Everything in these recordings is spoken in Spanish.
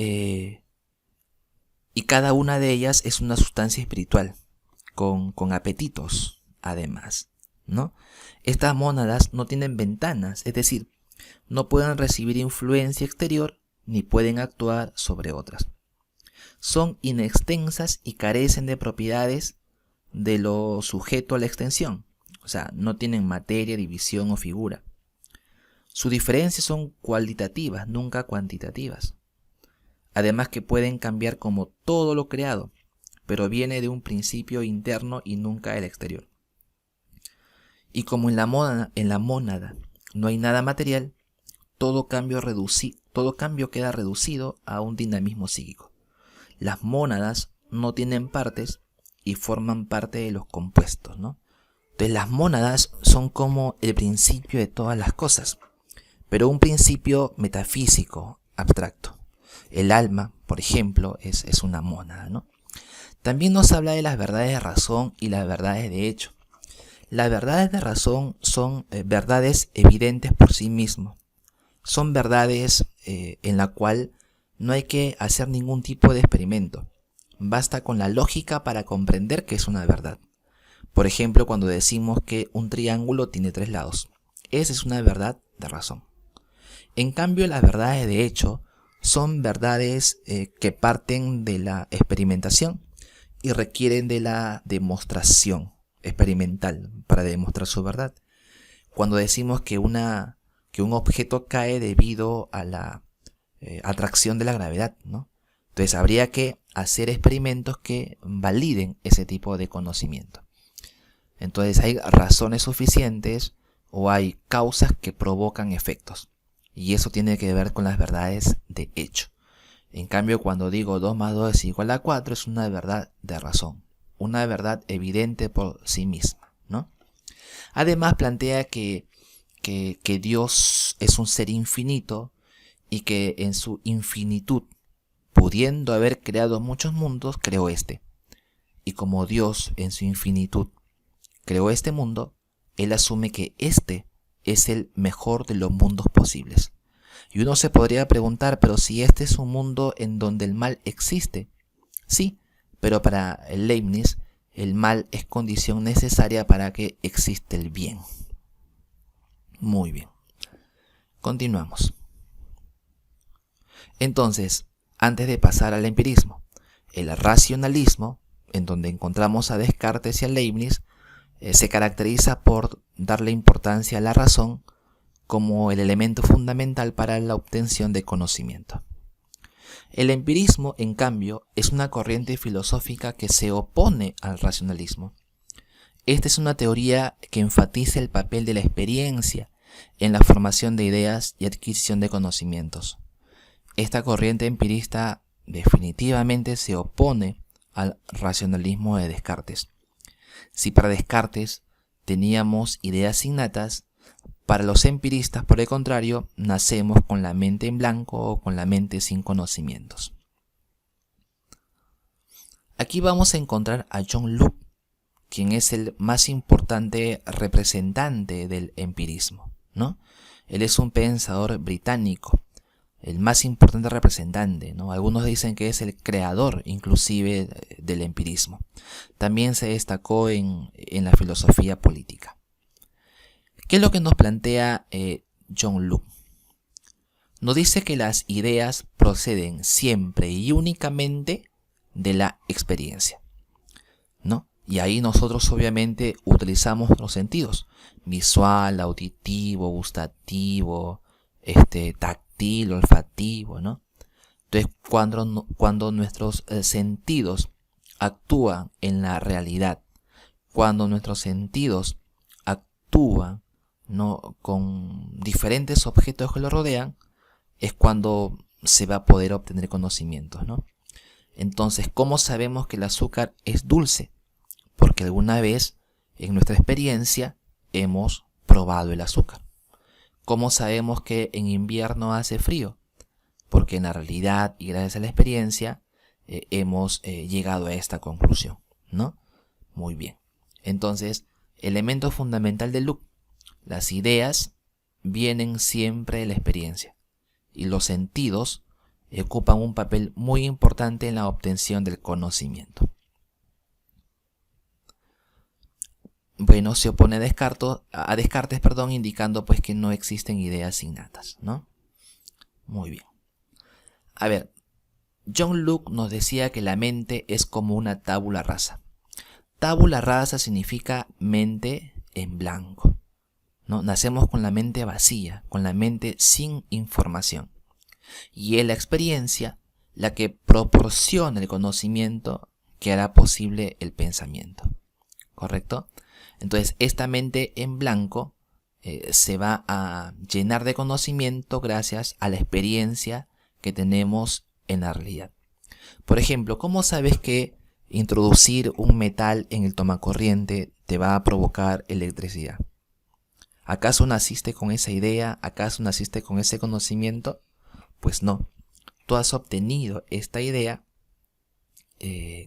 y cada una de ellas es una sustancia espiritual, con apetitos, además, ¿no? Estas mónadas no tienen ventanas, es decir, no pueden recibir influencia exterior ni pueden actuar sobre otras. Son inextensas y carecen de propiedades de lo sujeto a la extensión, o sea, no tienen materia, división o figura. Sus diferencias son cualitativas, nunca cuantitativas. Además que pueden cambiar como todo lo creado, pero viene de un principio interno y nunca del exterior. Y como en la mónada no hay nada material, todo cambio queda reducido a un dinamismo psíquico. Las mónadas no tienen partes y forman parte de los compuestos, ¿no? Entonces las mónadas son como el principio de todas las cosas, pero un principio metafísico, abstracto. El alma, por ejemplo, es una mónada, ¿no? También nos habla de las verdades de razón y las verdades de hecho. Las verdades de razón son verdades evidentes por sí mismos. Son verdades en la cual no hay que hacer ningún tipo de experimento. Basta con la lógica para comprender que es una verdad. Por ejemplo, cuando decimos que un triángulo tiene 3 lados. Esa es una verdad de razón. En cambio, las verdades de hecho son verdades que parten de la experimentación y requieren de la demostración experimental para demostrar su verdad. Cuando decimos que un objeto cae debido a la atracción de la gravedad, ¿no? Entonces habría que hacer experimentos que validen ese tipo de conocimiento. Entonces hay razones suficientes o hay causas que provocan efectos. Y eso tiene que ver con las verdades de hecho. En cambio, cuando digo 2 más 2 es igual a 4, es una verdad de razón. Una verdad evidente por sí misma, ¿no? Además plantea que Dios es un ser infinito y que en su infinitud, pudiendo haber creado muchos mundos, creó este. Y como Dios en su infinitud creó este mundo, Él asume que este es el mejor de los mundos posibles. Y uno se podría preguntar, pero si este es un mundo en donde el mal existe. Sí, pero para Leibniz el mal es condición necesaria para que exista el bien. Muy bien. Continuamos. Entonces, antes de pasar al empirismo, el racionalismo, en donde encontramos a Descartes y a Leibniz, se caracteriza por darle importancia a la razón como el elemento fundamental para la obtención de conocimiento. El empirismo, en cambio, es una corriente filosófica que se opone al racionalismo. Esta es una teoría que enfatiza el papel de la experiencia en la formación de ideas y adquisición de conocimientos. Esta corriente empirista definitivamente se opone al racionalismo de Descartes. Si para Descartes teníamos ideas innatas, para los empiristas, por el contrario, nacemos con la mente en blanco o con la mente sin conocimientos. Aquí vamos a encontrar a John Locke, quien es el más importante representante del empirismo, ¿no? Él es un pensador británico, el más importante representante, ¿no? Algunos dicen que es el creador, inclusive, del empirismo. También se destacó en la filosofía política. ¿Qué es lo que nos plantea John Locke? Nos dice que las ideas proceden siempre y únicamente de la experiencia, ¿no? Y ahí nosotros obviamente utilizamos los sentidos: visual, auditivo, gustativo, táctil, olfativo, ¿no? Entonces, cuando nuestros sentidos actúan en la realidad, cuando nuestros sentidos actúan, ¿no?, con diferentes objetos que lo rodean, es cuando se va a poder obtener conocimientos, ¿no? Entonces, ¿cómo sabemos que el azúcar es dulce? Porque alguna vez en nuestra experiencia hemos probado el azúcar. ¿Cómo sabemos que en invierno hace frío? Porque en la realidad y gracias a la experiencia hemos llegado a esta conclusión, ¿no? Muy bien. Entonces, elemento fundamental de Locke: las ideas vienen siempre de la experiencia y los sentidos ocupan un papel muy importante en la obtención del conocimiento. Bueno, se opone a Descartes, indicando pues que no existen ideas innatas, ¿no? Muy bien. A ver, John Locke nos decía que la mente es como una tabula rasa. Tabula rasa significa mente en blanco, ¿no? Nacemos con la mente vacía, con la mente sin información. Y es la experiencia la que proporciona el conocimiento que hará posible el pensamiento. ¿Correcto? Entonces, esta mente en blanco se va a llenar de conocimiento gracias a la experiencia que tenemos en la realidad. Por ejemplo, ¿cómo sabes que introducir un metal en el tomacorriente te va a provocar electricidad? ¿Acaso naciste con esa idea? ¿Acaso naciste con ese conocimiento? Pues no. Tú has obtenido esta idea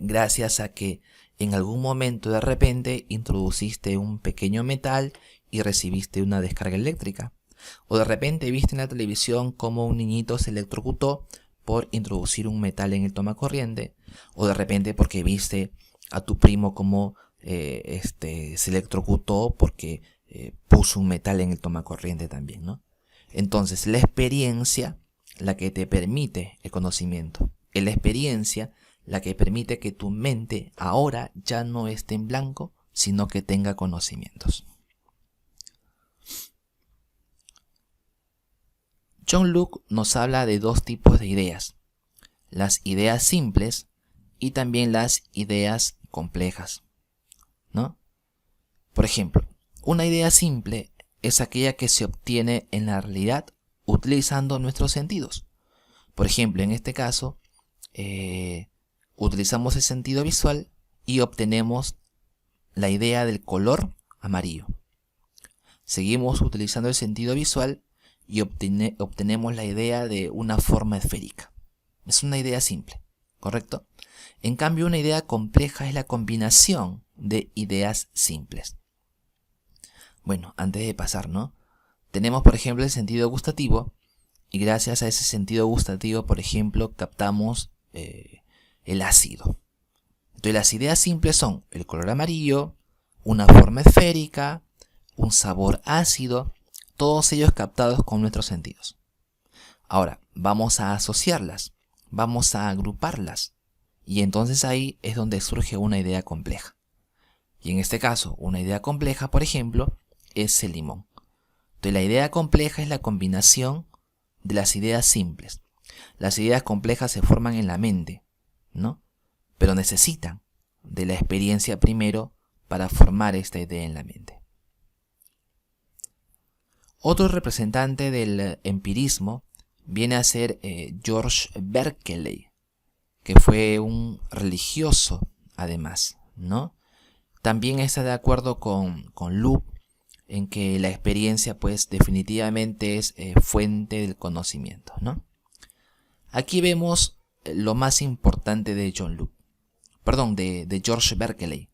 gracias a que en algún momento de repente introduciste un pequeño metal y recibiste una descarga eléctrica. O de repente viste en la televisión cómo un niñito se electrocutó por introducir un metal en el tomacorriente. O de repente porque viste a tu primo cómo se electrocutó porque puso un metal en el tomacorriente también, ¿no? Entonces la experiencia la que te permite el conocimiento. Es la experiencia la que permite que tu mente ahora ya no esté en blanco, sino que tenga conocimientos. John Locke nos habla de dos tipos de ideas: las ideas simples y también las ideas complejas, ¿no? Por ejemplo, una idea simple es aquella que se obtiene en la realidad utilizando nuestros sentidos. Por ejemplo, en este caso, utilizamos el sentido visual y obtenemos la idea del color amarillo. Seguimos utilizando el sentido visual y obtenemos la idea de una forma esférica. Es una idea simple, ¿correcto? En cambio, una idea compleja es la combinación de ideas simples. Bueno, antes de pasar, ¿no? Tenemos, por ejemplo, el sentido gustativo, y gracias a ese sentido gustativo, por ejemplo, captamos el ácido. Entonces, las ideas simples son el color amarillo, una forma esférica, un sabor ácido, todos ellos captados con nuestros sentidos. Ahora, vamos a asociarlas, vamos a agruparlas, y entonces ahí es donde surge una idea compleja. Y en este caso, una idea compleja, por ejemplo, es el limón. Entonces, la idea compleja es la combinación de las ideas simples. Las ideas complejas se forman en la mente, ¿no? Pero necesitan de la experiencia primero para formar esta idea en la mente. Otro representante del empirismo viene a ser George Berkeley, que fue un religioso además, ¿no? También está de acuerdo con Locke en que la experiencia pues definitivamente es fuente del conocimiento, ¿no? Aquí vemos lo más importante de de George Berkeley.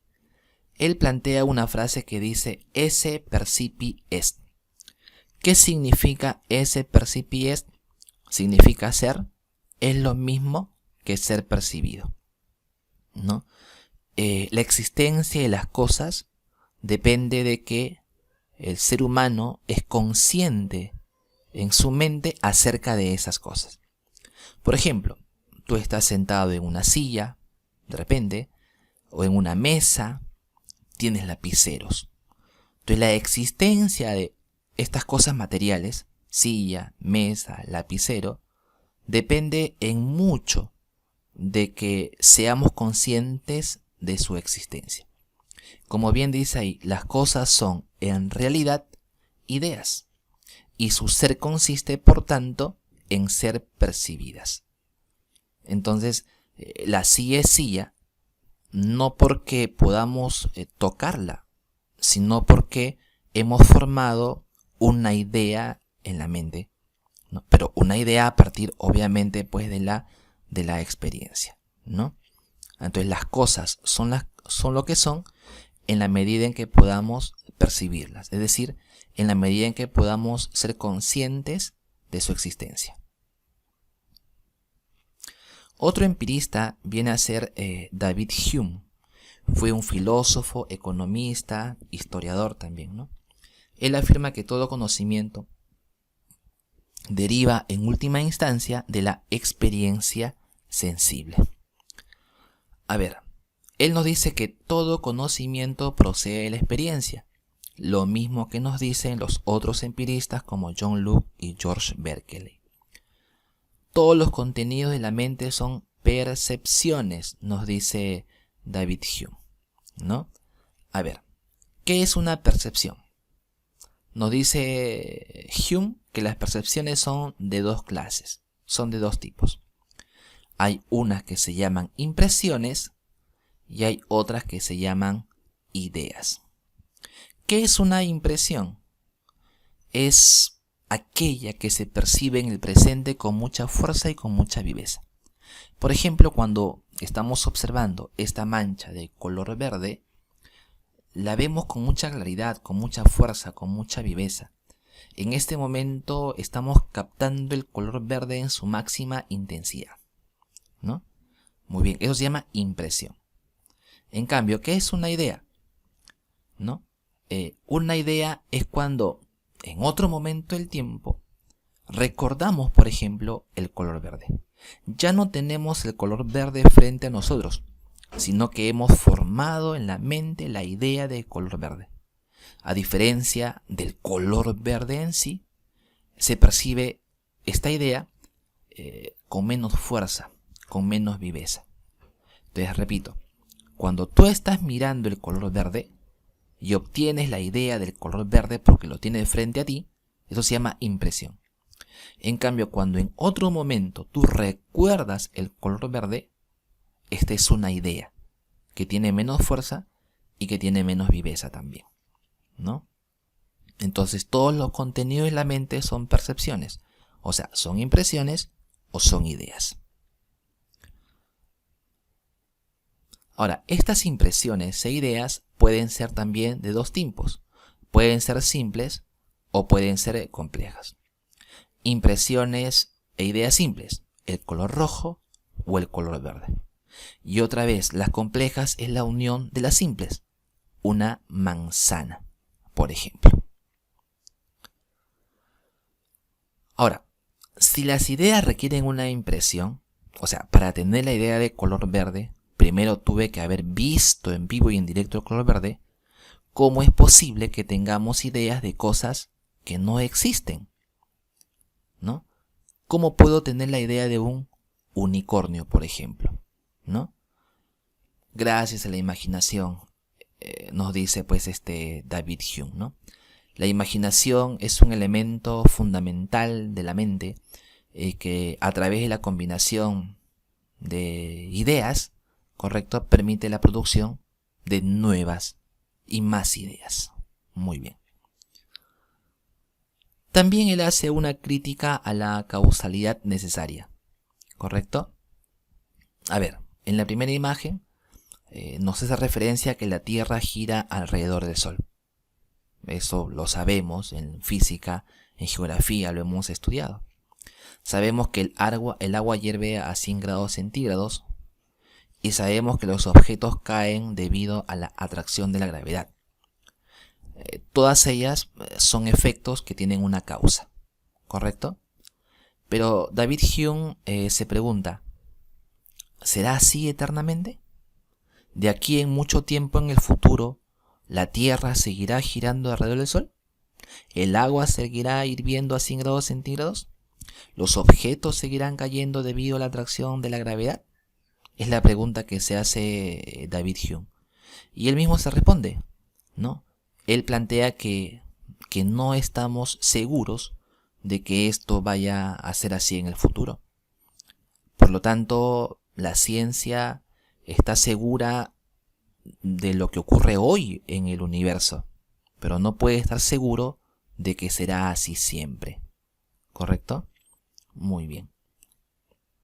Él plantea una frase que dice esse percipi est. ¿Qué significa esse percipi est? Significa ser, es lo mismo que ser percibido, ¿no? La existencia de las cosas depende de que el ser humano es consciente en su mente acerca de esas cosas. Por ejemplo, tú estás sentado en una silla, de repente, o en una mesa, tienes lapiceros. Entonces la existencia de estas cosas materiales, silla, mesa, lapicero, depende en mucho de que seamos conscientes de su existencia. Como bien dice ahí, las cosas son en realidad ideas y su ser consiste, por tanto, en ser percibidas. Entonces, la silla es silla no porque podamos tocarla, sino porque hemos formado una idea en la mente, ¿no? Pero una idea a partir, obviamente, pues de la experiencia, ¿no? Entonces, las cosas son lo que son en la medida en que podamos percibirlas, es decir, en la medida en que podamos ser conscientes de su existencia. Otro empirista viene a ser David Hume. Fue un filósofo, economista, historiador también, ¿no? Él afirma que todo conocimiento deriva en última instancia de la experiencia sensible. A ver, él nos dice que todo conocimiento procede de la experiencia, lo mismo que nos dicen los otros empiristas como John Locke y George Berkeley. Todos los contenidos de la mente son percepciones, nos dice David Hume, ¿no? A ver, ¿qué es una percepción? Nos dice Hume que las percepciones son de dos clases, son de dos tipos. Hay unas que se llaman impresiones y hay otras que se llaman ideas. ¿Qué es una impresión? Es aquella que se percibe en el presente con mucha fuerza y con mucha viveza. Por ejemplo, cuando estamos observando esta mancha de color verde, la vemos con mucha claridad, con mucha fuerza, con mucha viveza. En este momento estamos captando el color verde en su máxima intensidad, ¿no? Muy bien, eso se llama impresión. En cambio, ¿qué es una idea? ¿No? Una idea es cuando en otro momento del tiempo recordamos, por ejemplo, el color verde. Ya no tenemos el color verde frente a nosotros, sino que hemos formado en la mente la idea de color verde. A diferencia del color verde en sí, se percibe esta idea con menos fuerza, con menos viveza. Entonces, repito, cuando tú estás mirando el color verde y obtienes la idea del color verde porque lo tienes frente a ti, eso se llama impresión. En cambio, cuando en otro momento tú recuerdas el color verde, esta es una idea que tiene menos fuerza y que tiene menos viveza también, ¿no? Entonces todos los contenidos de la mente son percepciones, o sea, son impresiones o son ideas. Ahora, estas impresiones e ideas pueden ser también de dos tipos. Pueden ser simples o pueden ser complejas. Impresiones e ideas simples, el color rojo o el color verde. Y otra vez, las complejas es la unión de las simples. Una manzana, por ejemplo. Ahora, si las ideas requieren una impresión, o sea, para tener la idea de color verde, primero tuve que haber visto en vivo y en directo el color verde, ¿cómo es posible que tengamos ideas de cosas que no existen? ¿No? ¿Cómo puedo tener la idea de un unicornio, por ejemplo? ¿No? Gracias a la imaginación, nos dice pues David Hume, ¿no? La imaginación es un elemento fundamental de la mente que a través de la combinación de ideas, correcto, permite la producción de nuevas y más ideas. Muy bien. También él hace una crítica a la causalidad necesaria, ¿correcto? A ver, en la primera imagen nos hace referencia a que la Tierra gira alrededor del Sol. Eso lo sabemos en física, en geografía, lo hemos estudiado. Sabemos que el agua hierve a 100 grados centígrados y sabemos que los objetos caen debido a la atracción de la gravedad. Todas ellas son efectos que tienen una causa, ¿correcto? Pero David Hume se pregunta, ¿será así eternamente? ¿De aquí en mucho tiempo en el futuro la Tierra seguirá girando alrededor del Sol? ¿El agua seguirá hirviendo a 100 grados centígrados? ¿Los objetos seguirán cayendo debido a la atracción de la gravedad? Es la pregunta que se hace David Hume. Y él mismo se responde, ¿no? Él plantea que no estamos seguros de que esto vaya a ser así en el futuro. Por lo tanto, la ciencia está segura de lo que ocurre hoy en el universo, pero no puede estar seguro de que será así siempre. ¿Correcto? Muy bien.